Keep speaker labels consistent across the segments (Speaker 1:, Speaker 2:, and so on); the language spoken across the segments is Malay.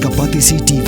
Speaker 1: Kapatisi TV.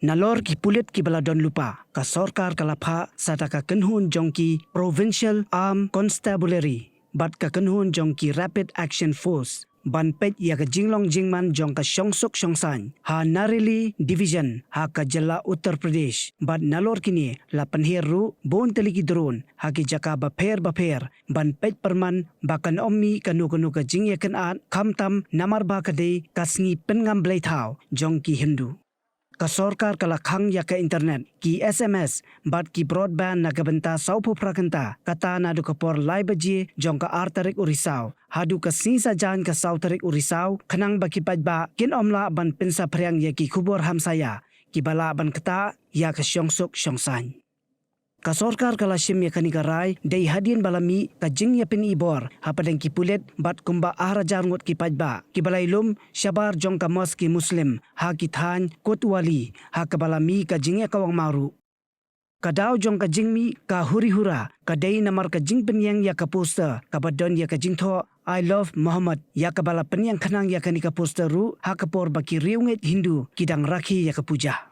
Speaker 1: Nalor ki Pulit ki bala don lupa ka sorkar kalapha sata ka kenhun jongki Provincial Armed Constabulary bat ka kenhun jongki Rapid Action Force ban pet ya ka jinglong jingman jong ka syongsok syongsan ha Bareilly Division ha ka Jala Uttar Pradesh bat Nalor kini la Pynher ru bon teliki drone ha ki jaka baper ban pet perman bakan ommi kanu ka jingya kan at kamtam namar ba ka de kasngi pengam blai thau jongki Hindu ka sorkar kala Khang ya ka internet ki SMS bat ki broadband na kabenta saupu prakenta kata na du kapor lai baji jong ka artarik urisau hadu ka sisa jan ka sautarik urisau khanang baki pajba kin omla ban pensa priang ya ki kubur hamsaya ki bala ban kata ya ka syongsuk syongsan ka sorkar kala shim ya kanika rai dei hadin balami ka jing ya pin ibor hapadeng ki Pulit bat kumba ahrajar ngot ki pajba ki balailum syabar jong ka moski muslim ha ki than kotwali ha ka balami ka jing ya kawang maru kadau jong ka jingmi ka huri-hura ka dei namar ka jing penyang ya ka poster ka badon ya ka jingtho I love Muhammad ya ka bala penyang khanang ya kanika poster ru ha ka por baki riunget Hindu kidang rakhi ya ka puja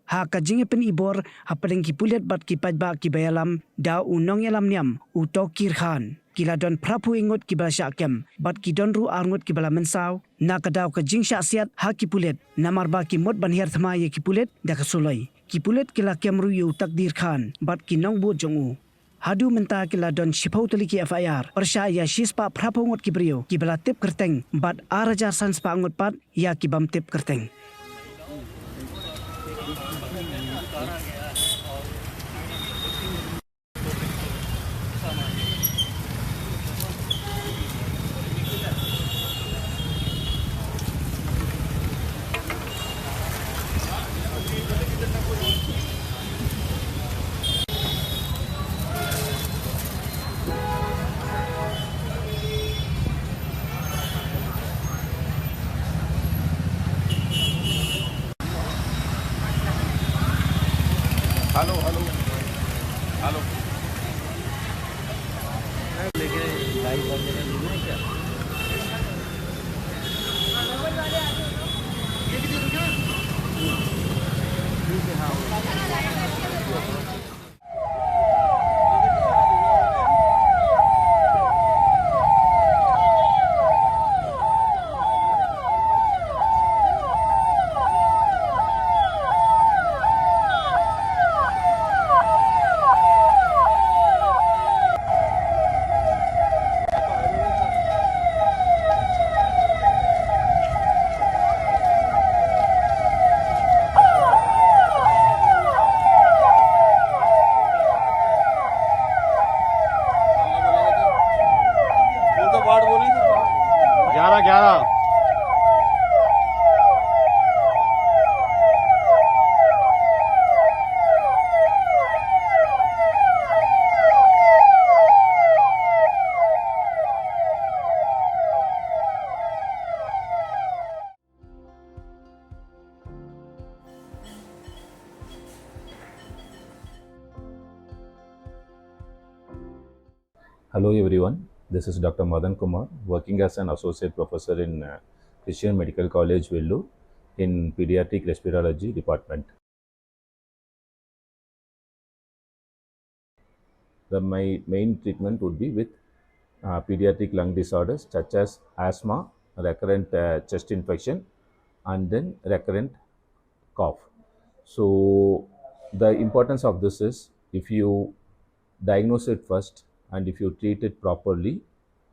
Speaker 1: ha ka jinge pen ibor ha padeng ki Pulit bat ki pajba ki bayalam da unong yalam niam u tokir khan kila don prapu ingot ki bala syakem bat ki don ru arngot ki bala mensau na ka daw ka jing syaksiat ha ki Pulit namar ba ki mot ban her thma ye ki Pulit da ka sulai ki Pulit kila kemru yu takdir khan bat ki nong bu jongu hadu menta kila don shipau teliki FIR persya ya shispa prapu ngot ki brio ki bala tip kerteng bat arajar sans pa ngot pat ya ki bam tip kerteng
Speaker 2: hello hello hello लेके लाइव वगैरह लेना है क्या ठीक है हाँ वार्ड बोले 11-11
Speaker 3: Hello everyone, this is Dr. Madan Kumar, working as an associate professor in Christian Medical College, Vellore, in Pediatric Respiratory Department. My main treatment would be with pediatric lung disorders such as asthma, recurrent chest infection, and then recurrent cough. So the importance of this is if you diagnose it first and if you treat it properly,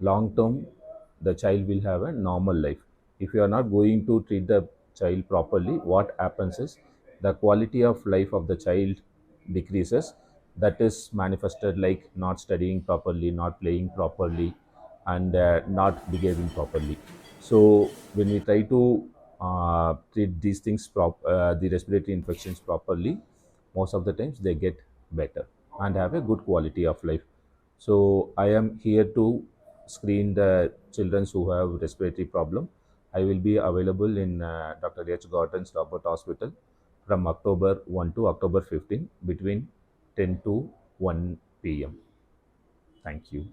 Speaker 3: long term the child will have a normal life. If you are not going to treat the child properly, what happens is the quality of life of the child decreases. That is manifested like not studying properly, not playing properly, and not behaving properly. So when we try to treat these things, the respiratory infections properly, most of the times they get better and have a good quality of life. So I am here to screen the children who have respiratory problem. I will be available in Dr. H. Gordon's Robert Hospital from October 1 to October 15 between 10 to 1 p.m. Thank you.